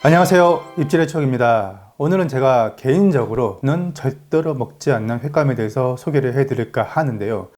안녕하세요, 입질의 추억입니다. 오늘은 제가 개인적으로는 절대로 먹지 않는 횟감에 대해서 소개를 해드릴까 하는데요.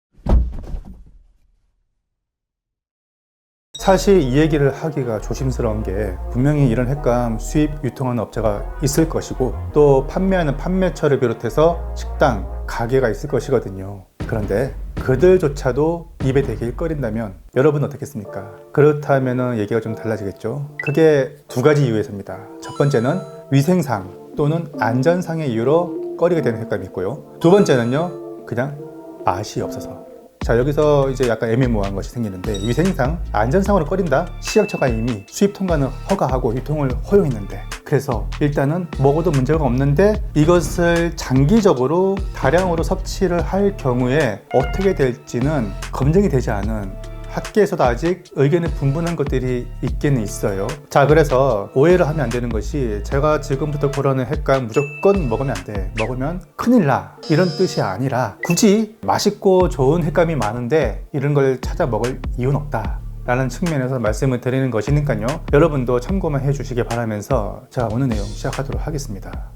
사실 이 얘기를 하기가 조심스러운 게 분명히 이런 횟감 수입 유통하는 업체가 있을 것이고 또 판매하는 판매처를 비롯해서 식당, 가게가 있을 것이거든요. 그런데 그들조차도 입에 대게 일거린다면 여러분 어떻겠습니까? 그렇다면 얘기가 좀 달라지겠죠. 그게 두 가지 이유에서입니다. 첫 번째는 위생상 또는 안전상의 이유로 꺼리게 되는 횟감이 있고요. 두 번째는요, 그냥 맛이 없어서. 자, 여기서 이제 약간 애매모호한 것이 생기는데, 위생상, 안전상으로 꺼린다? 시약처가 이미 수입 통과는 허가하고 유통을 허용했는데, 그래서 일단은 먹어도 문제가 없는데 이것을 장기적으로 다량으로 섭취를 할 경우에 어떻게 될지는 검증이 되지 않은, 학계에서도 아직 의견이 분분한 것들이 있기는 있어요. 자, 그래서 오해를 하면 안 되는 것이, 제가 지금부터 고르는 횟감 무조건 먹으면 안 돼, 먹으면 큰일 나, 이런 뜻이 아니라 굳이 맛있고 좋은 횟감이 많은데 이런 걸 찾아 먹을 이유는 없다 라는 측면에서 말씀을 드리는 것이니까요, 여러분도 참고만 해주시기 바라면서 자, 오늘 내용 시작하도록 하겠습니다.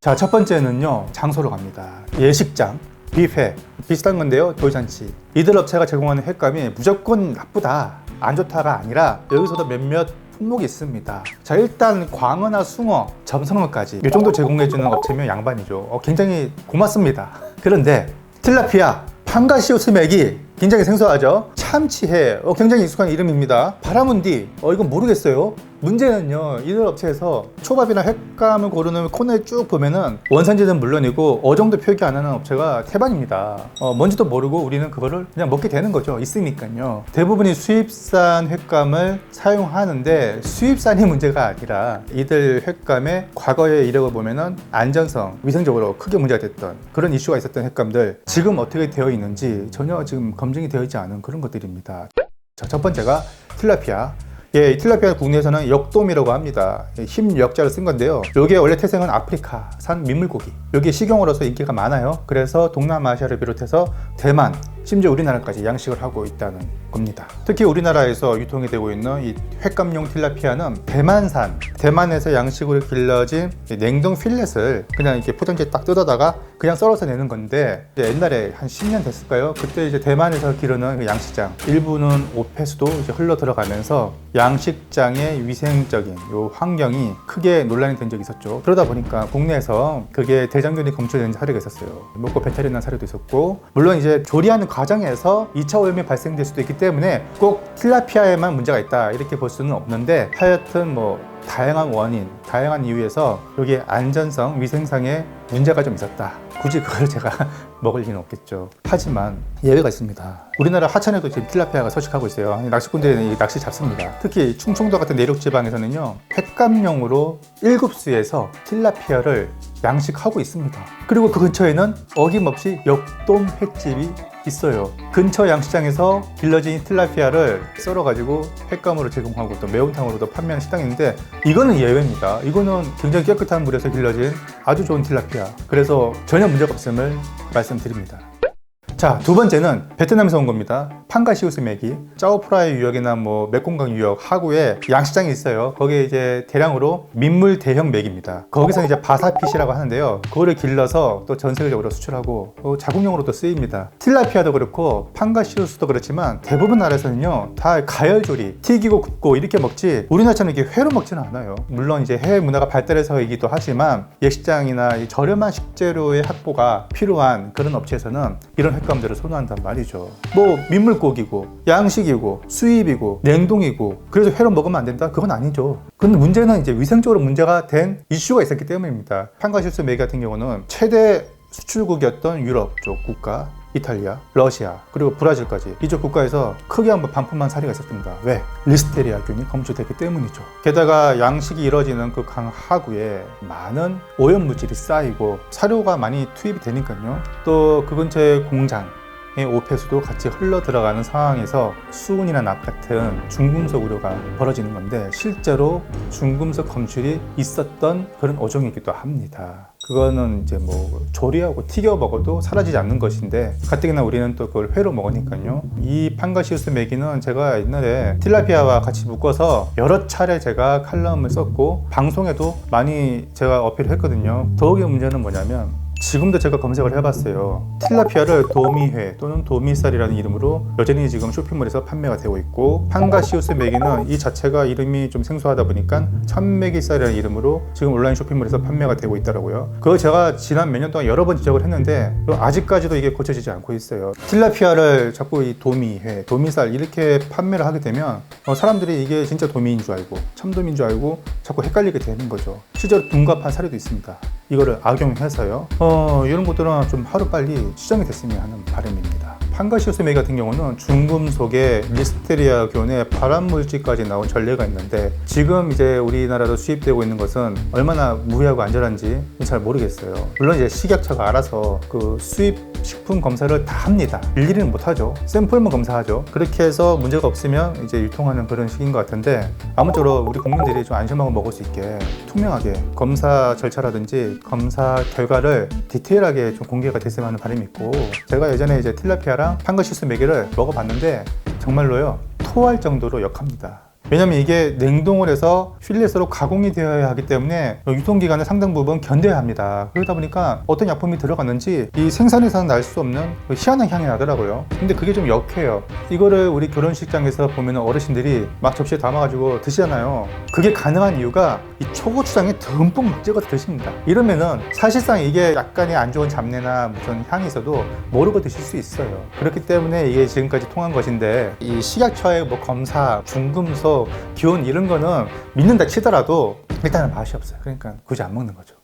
자, 첫 번째는요, 장소로 갑니다. 예식장, 뷔페, 비슷한 건데요, 돌잔치. 이들 업체가 제공하는 횟감이 무조건 나쁘다, 안 좋다가 아니라 여기서도 몇몇 품목이 있습니다. 자, 일단 광어나 숭어, 점성어까지 이 정도 제공해주는 업체면 양반이죠. 굉장히 고맙습니다. 그런데 틸라피아, 판가시우스 맥이 굉장히 생소하죠? 참치회, 굉장히 익숙한 이름입니다. 바라문디, 이건 모르겠어요. 문제는요, 이들 업체에서 초밥이나 횟감을 고르는 코너에 쭉 보면은 원산지는 물론이고 어종도 표기 안 하는 업체가 태반입니다. 뭔지도 모르고 우리는 그거를 그냥 먹게 되는 거죠. 있으니까요. 대부분이 수입산 횟감을 사용하는데 수입산이 문제가 아니라 이들 횟감의 과거의 이력을 보면은 안전성, 위생적으로 크게 문제가 됐던 그런 이슈가 있었던 횟감들, 지금 어떻게 되어 있는지 전혀 지금 검증이 되어 있지 않은 그런 것들입니다. 자, 첫 번째가 틸라피아. 예, 틸라피아 국내에서는 역돔이라고 합니다. 힘 역자를 쓴 건데요. 이게 원래 태생은 아프리카산 민물고기. 여기 식용으로서 인기가 많아요. 그래서 동남아시아를 비롯해서 대만, 심지어 우리나라까지 양식을 하고 있다는 겁니다. 특히 우리나라에서 유통이 되고 있는 이 횟감용 틸라피아는 대만에서 양식으로 길러진 냉동 필렛을 그냥 이렇게 포장지에 딱 뜯어다가 그냥 썰어서 내는 건데, 옛날에 한 10년 됐을까요? 그때 이제 대만에서 기르는 그 양식장 일부는 오폐수도 이제 흘러 들어가면서 양식장의 위생적인 요 환경이 크게 논란이 된 적이 있었죠. 그러다 보니까 국내에서 그게 대장균이 검출된 사례가 있었어요. 먹고 배탈이 난 사례도 있었고, 물론 이제 조리하는 과정에서 2차 오염이 발생될 수도 있기 때문에 꼭 틸라피아에만 문제가 있다 이렇게 볼 수는 없는데, 하여튼 다양한 원인, 다양한 이유에서 여기에 안전성, 위생상의 문제가 좀 있었다. 굳이 그걸 제가 먹을 리는 없겠죠. 하지만 예외가 있습니다. 우리나라 하천에도 지금 틸라피아가 서식하고 있어요. 낚시꾼들이 낚시 잡습니다. 특히 충청도 같은 내륙 지방에서는요, 횟감용으로 7수에서 틸라피아를 양식하고 있습니다. 그리고 그 근처에는 어김없이 역돔 횟집이 있어요. 근처 양식장에서 길러진 틸라피아를 썰어가지고 횟감으로 제공하고 또 매운탕으로도 판매하는 식당인데, 이거는 예외입니다. 이거는 굉장히 깨끗한 물에서 길러진 아주 좋은 틸라피아. 그래서 전혀 문제가 없음을 말씀드립니다. 자, 두 번째는 베트남에서 온 겁니다. 판가시우스 맥이 짜오프라이 유역이나 메콩강 유역 하구에 양식장이 있어요. 거기에 이제 대량으로 민물 대형 맥입니다. 거기서 이제 바사핏이라고 하는데요, 그거를 길러서 또 전 세계적으로 수출하고 자국용으로도 쓰입니다. 틸라피아도 그렇고 판가시우스도 그렇지만 대부분 나라에서는요, 다 가열조리, 튀기고 굽고 이렇게 먹지 우리나라처럼 이렇게 회로 먹지는 않아요. 물론 이제 해외 문화가 발달해서이기도 하지만 예식장이나 이 저렴한 식재료의 확보가 필요한 그런 업체에서는 이런 횟감들을 선호한단 말이죠. 민물고기고 양식이고 수입이고 냉동이고 그래서 회로 먹으면 안 된다? 그건 아니죠. 근데 문제는 이제 위생적으로 문제가 된 이슈가 있었기 때문입니다. 판가시우스 맥 같은 경우는 최대 수출국이었던 유럽 쪽 국가, 이탈리아, 러시아, 그리고 브라질까지 이쪽 국가에서 크게 한번 반품한 사례가 있었습니다. 왜? 리스테리아균이 검출됐기 때문이죠. 게다가 양식이 이루어지는 그 강 하구에 많은 오염물질이 쌓이고 사료가 많이 투입이 되니까요, 또 그 근처의 공장 오폐수도 같이 흘러 들어가는 상황에서 수은이나 납 같은 중금속 우려가 벌어지는 건데, 실제로 중금속 검출이 있었던 그런 어종이기도 합니다. 그거는 이제 뭐 조리하고 튀겨 먹어도 사라지지 않는 것인데 가뜩이나 우리는 또 그걸 회로 먹으니까요. 이 판가시우스 메기는 제가 옛날에 틸라피아와 같이 묶어서 여러 차례 제가 칼럼을 썼고 방송에도 많이 제가 어필을 했거든요. 더욱의 문제는 뭐냐면 지금도 제가 검색을 해봤어요. 틸라피아를 도미회 또는 도미살이라는 이름으로 여전히 지금 쇼핑몰에서 판매가 되고 있고, 판가시우스 메기는 이 자체가 이름이 좀 생소하다 보니까 천메기살이라는 이름으로 지금 온라인 쇼핑몰에서 판매가 되고 있더라고요. 그거 제가 지난 몇 년 동안 여러 번 지적을 했는데 아직까지도 이게 고쳐지지 않고 있어요. 틸라피아를 자꾸 이 도미회, 도미살 이렇게 판매를 하게 되면 사람들이 이게 진짜 도미인 줄 알고 참도미인 줄 알고 자꾸 헷갈리게 되는 거죠. 실제로 둔갑한 사례도 있습니다. 이거를 악용해서요. 이런 것들은 좀 하루빨리 수정이 됐으면 하는 바람입니다. 판가시우스 메기 같은 경우는 중금속에 리스테리아균에 발암물질까지 나온 전례가 있는데 지금 이제 우리나라도 수입되고 있는 것은 얼마나 무해하고 안전한지 잘 모르겠어요. 물론 이제 식약처가 알아서 그 수입 식품 검사를 다 합니다. 일일이는 못하죠. 샘플만 검사하죠. 그렇게 해서 문제가 없으면 이제 유통하는 그런 식인 것 같은데, 아무쪼록 우리 국민들이 좀 안심하고 먹을 수 있게 투명하게 검사 절차라든지 검사 결과를 디테일하게 좀 공개가 됐으면 하는 바람이 있고, 제가 예전에 이제 틸라피아랑 판가시우스 메기를 먹어봤는데 정말로요 토할 정도로 역합니다. 왜냐면 이게 냉동을 해서 필렛으로 가공이 되어야 하기 때문에 유통기간을 상당 부분 견뎌야 합니다. 그러다 보니까 어떤 약품이 들어갔는지 이 생산에서는 날 수 없는 희한한 향이 나더라고요. 근데 그게 좀 역해요. 이거를 우리 결혼식장에서 보면 어르신들이 막 접시에 담아가지고 드시잖아요. 그게 가능한 이유가 이 초고추장에 듬뿍 막 찍어서 드십니다. 이러면은 사실상 이게 약간의 안 좋은 잡내나 무슨 향이 있어도 모르고 드실 수 있어요. 그렇기 때문에 이게 지금까지 통한 것인데, 이 식약처의 뭐 검사, 중금속, 기온 이런 거는 믿는다 치더라도 일단은 맛이 없어요. 그러니까 굳이 안 먹는 거죠.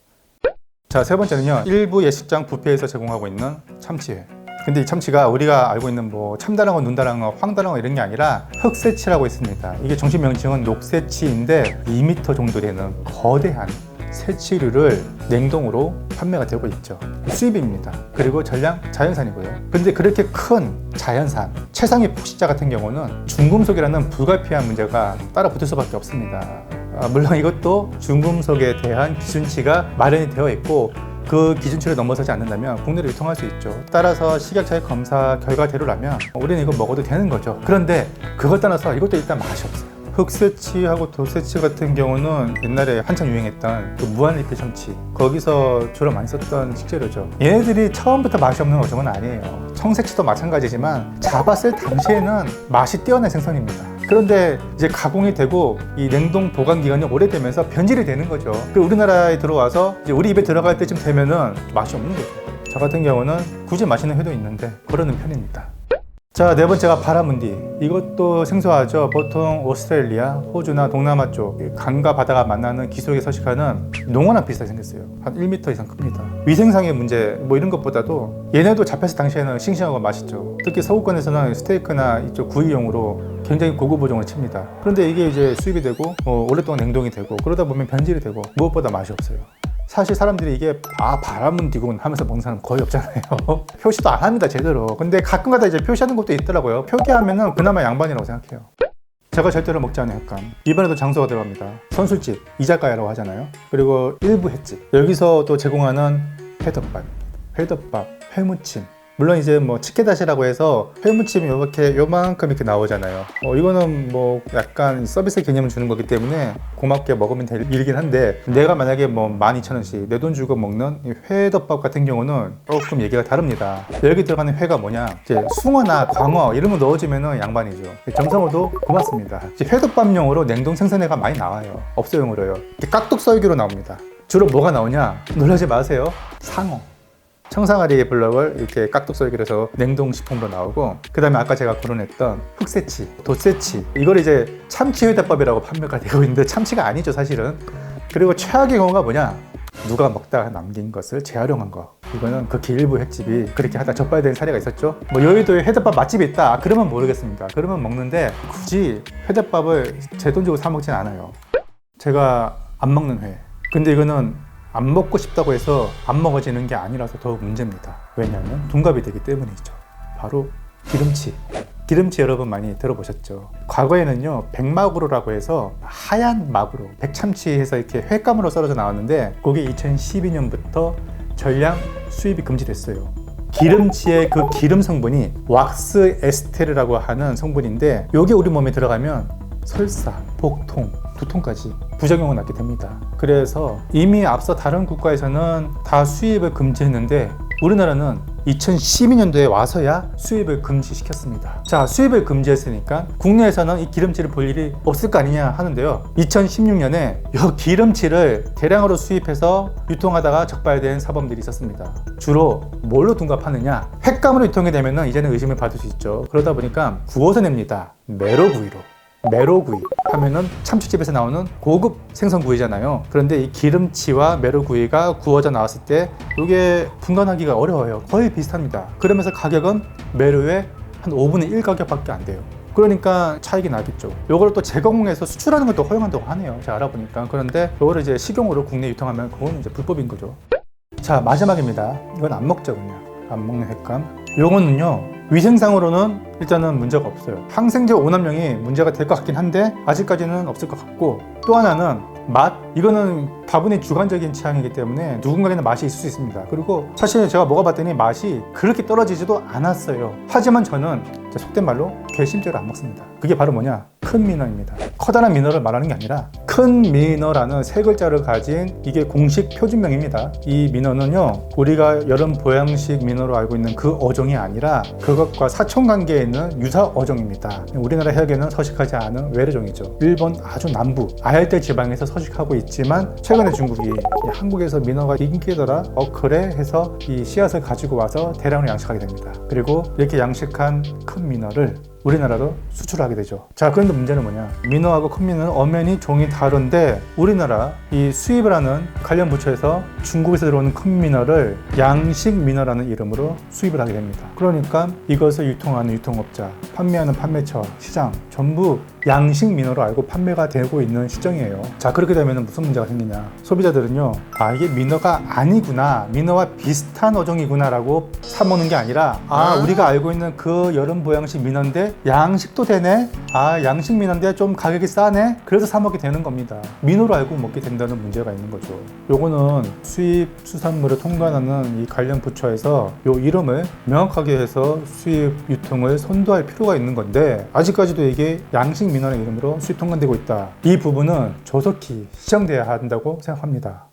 자, 세 번째는요, 일부 예식장 뷔페에서 제공하고 있는 참치회. 근데 이 참치가 우리가 알고 있는 뭐 참다랑어, 눈다랑어, 황다랑어 이런 게 아니라 흑새치라고 있습니다. 이게 정식 명칭은 녹새치인데 2m 정도 되는 거대한 새치류를 냉동으로 판매가 되고 있죠. 수입입니다. 그리고 전량 자연산이고요. 근데 그렇게 큰 자연산, 최상위 포식자 같은 경우는 중금속이라는 불가피한 문제가 따라 붙을 수밖에 없습니다. 물론 이것도 중금속에 대한 기준치가 마련이 되어 있고, 그 기준치를 넘어서지 않는다면 국내로 유통할 수 있죠. 따라서 식약처의 검사 결과대로라면 우리는 이거 먹어도 되는 거죠. 그런데 그걸 떠나서 이것도 일단 맛이 없어요. 흑새치하고 도새치 같은 경우는 옛날에 한창 유행했던 그 무한리필 참치, 거기서 주로 많이 썼던 식재료죠. 얘네들이 처음부터 맛이 없는 어종은 아니에요. 청새치도 마찬가지지만 잡았을 당시에는 맛이 뛰어난 생선입니다. 그런데 이제 가공이 되고 이 냉동 보관 기간이 오래되면서 변질이 되는 거죠. 그 우리나라에 들어와서 이제 우리 입에 들어갈 때쯤 되면은 맛이 없는 거죠. 저 같은 경우는 굳이 맛있는 회도 있는데 그러는 편입니다. 자, 네 번째가 바라문디. 이것도 생소하죠. 보통 오스트레일리아, 호주나 동남아 쪽 강과 바다가 만나는 기슭에 서식하는 농어랑 비슷하게 생겼어요. 한 1m 이상 큽니다. 위생상의 문제 뭐 이런 것보다도 얘네도 잡혔을 당시에는 싱싱하고 맛있죠. 특히 서구권에서는 스테이크나 이쪽 구이용으로 굉장히 고급 어종을 칩니다. 그런데 이게 이제 수입이 되고 오랫동안 냉동이 되고 그러다 보면 변질이 되고 무엇보다 맛이 없어요. 사실 사람들이 이게 바라문디군 하면서 먹는 사람 거의 없잖아요. 표시도 안 합니다, 제대로. 근데 가끔가다 이제 표시하는 것도 있더라고요. 표기하면은 그나마 양반이라고 생각해요. 제가 절대로 먹지 않는 횟감, 이번에도 장소가 들어갑니다. 선술집, 이자카야라고 하잖아요. 그리고 일부 횟집, 여기서 또 제공하는 회덮밥, 회무침. 물론 이제 뭐 치케다시라고 해서 회무침이 이렇게 요만큼 이렇게 나오잖아요. 이거는 뭐 약간 서비스 개념을 주는 거기 때문에 고맙게 먹으면 될 일이긴 한데, 내가 만약에 뭐 12,000원씩 내 돈 주고 먹는 이 회덮밥 같은 경우는 조금 얘기가 다릅니다. 여기 들어가는 회가 뭐냐, 이제 숭어나 광어 이런 거 넣어주면은 양반이죠. 정성어도 고맙습니다. 이제 회덮밥용으로 냉동 생선회가 많이 나와요. 업소용으로요. 깍둑썰기로 나옵니다. 주로 뭐가 나오냐, 놀라지 마세요. 상어. 청상아리 블럭을 이렇게 깍둑썰기로 해서 냉동식품으로 나오고, 그 다음에 아까 제가 거론했던 흑새치, 도새치, 이걸 이제 참치회덮밥이라고 판매가 되고 있는데 참치가 아니죠, 사실은. 그리고 최악의 경우가 뭐냐, 누가 먹다가 남긴 것을 재활용한 거. 이거는 극히 일부 횟집이 그렇게 하다 접어야 되는 사례가 있었죠. 뭐 여의도에 회덮밥 맛집이 있다, 그러면 모르겠습니다. 그러면 먹는데 굳이 회덮밥을 제 돈 주고 사 먹진 않아요. 제가 안 먹는 회, 근데 이거는 안 먹고 싶다고 해서 안 먹어지는 게 아니라서 더욱 문제입니다. 왜냐하면 둔갑이 되기 때문이죠. 바로 기름치. 기름치 여러분 많이 들어보셨죠? 과거에는요, 백마구로라고 해서 하얀 마구로, 백참치에서 이렇게 횟감으로 썰어져 나왔는데 그게 2012년부터 전량 수입이 금지됐어요. 기름치의 그 기름 성분이 왁스 에스테르라고 하는 성분인데 이게 우리 몸에 들어가면 설사, 복통, 두통까지 부작용을 낳게 됩니다. 그래서 이미 앞서 다른 국가에서는 다 수입을 금지했는데 우리나라는 2012년도에 와서야 수입을 금지시켰습니다. 자, 수입을 금지했으니까 국내에서는 이 기름치를 볼 일이 없을 거 아니냐 하는데요. 2016년에 이 기름치를 대량으로 수입해서 유통하다가 적발된 사범들이 있었습니다. 주로 뭘로 둔갑하느냐? 횟감으로 유통이 되면 이제는 의심을 받을 수 있죠. 그러다 보니까 구워서 냅니다. 메로구이로. 메로구이 하면은 참치집에서 나오는 고급 생선구이잖아요. 그런데 이 기름치와 메로구이가 구워져 나왔을 때 이게 분간하기가 어려워요. 거의 비슷합니다. 그러면서 가격은 메로의 한 5분의 1 가격밖에 안 돼요. 그러니까 차익이 나겠죠. 요걸 또 재가공해서 수출하는 것도 허용한다고 하네요. 제가 알아보니까. 그런데 요거를 이제 식용으로 국내 유통하면 그건 이제 불법인 거죠. 자, 마지막입니다. 이건 안 먹죠, 그냥. 안 먹는 횟감. 요거는요, 위생상으로는 일단은 문제가 없어요. 항생제 오남용이 문제가 될 것 같긴 한데 아직까지는 없을 것 같고, 또 하나는 맛? 이거는 다분히 주관적인 취향이기 때문에 누군가에는 맛이 있을 수 있습니다. 그리고 사실 제가 먹어봤더니 맛이 그렇게 떨어지지도 않았어요. 하지만 저는 속된 말로 괘씸죄로 안 먹습니다. 그게 바로 뭐냐? 큰 민어입니다. 커다란 민어를 말하는 게 아니라 큰 민어라는 세 글자를 가진 이게 공식 표준명입니다. 이 민어는요, 우리가 여름 보양식 민어로 알고 있는 그 어종이 아니라 그것과 사촌관계에 있는 유사 어종입니다. 우리나라 해역에는 서식하지 않은 외래종이죠. 일본 아주 남부 아열대 지방에서 서식하고 있지만 최근에 중국이 한국에서 민어가 인기더라 그래 해서 이 씨앗을 가지고 와서 대량으로 양식하게 됩니다. 그리고 이렇게 양식한 큰 민어를 우리나라로 수출하게 되죠. 자, 그런데 문제는 뭐냐? 민어하고 큰 민어는 엄연히 종이 다른데 우리나라 이 수입을 하는 관련 부처에서 중국에서 들어오는 큰 민어를 양식 민어라는 이름으로 수입을 하게 됩니다. 그러니까 이것을 유통하는 유통업자, 판매하는 판매처, 시장 전부 양식 민어로 알고 판매가 되고 있는 시점이에요. 자, 그렇게 되면 무슨 문제가 생기냐? 소비자들은요, 아, 이게 민어가 아니구나, 민어와 비슷한 어종이구나 라고 사먹는 게 아니라, 아, 우리가 알고 있는 그 여름 보양식 민어인데 양식도 되네? 아, 양식 민어인데 좀 가격이 싸네? 그래서 사먹게 되는 겁니다. 민어로 알고 먹게 된다는 문제가 있는 거죠. 요거는 수입 수산물을 통관하는 이 관련 부처에서 요 이름을 명확하게 해서 수입 유통을 선도할 필요가 있는 건데 아직까지도 이게 양식 민어라는 이름으로 수입 통관되고 있다. 이 부분은 조속히 시정돼야 한다고 생각합니다.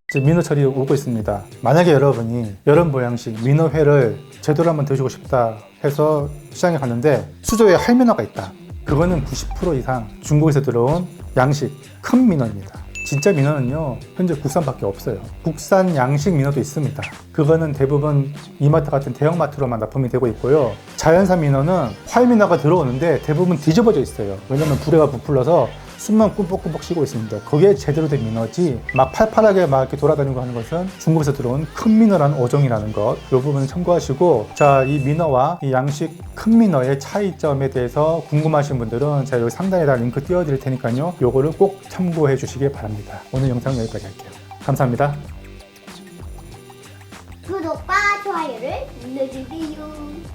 지금 민어철이 오고 있습니다. 만약에 여러분이 여름 보양식 민어회를 제대로 한번 드시고 싶다 해서 시장에 갔는데 수조에 할민어가 있다. 그거는 90% 이상 중국에서 들어온 양식 큰 민어입니다. 진짜 민어는요, 현재 국산밖에 없어요. 국산 양식 민어도 있습니다. 그거는 대부분 이마트 같은 대형마트로만 납품이 되고 있고요. 자연산 민어는 활민어가 들어오는데 대부분 뒤집어져 있어요. 왜냐면 불에가 부풀러서 숨만 꿈뻑꿈뻑 쉬고 있습니다. 그게 제대로 된 민어지 막 팔팔하게 막 이렇게 돌아다니고 하는 것은 중국에서 들어온 큰 민어라는 어종이라는 것, 이 부분을 참고하시고, 자, 이 민어와 이 양식 큰 민어의 차이점에 대해서 궁금하신 분들은 제가 여기 상단에다 링크 띄워드릴 테니까요, 요거를 꼭 참고해 주시길 바랍니다. 오늘 영상은 여기까지 할게요. 감사합니다. 구독과 좋아요를 눌러주세요.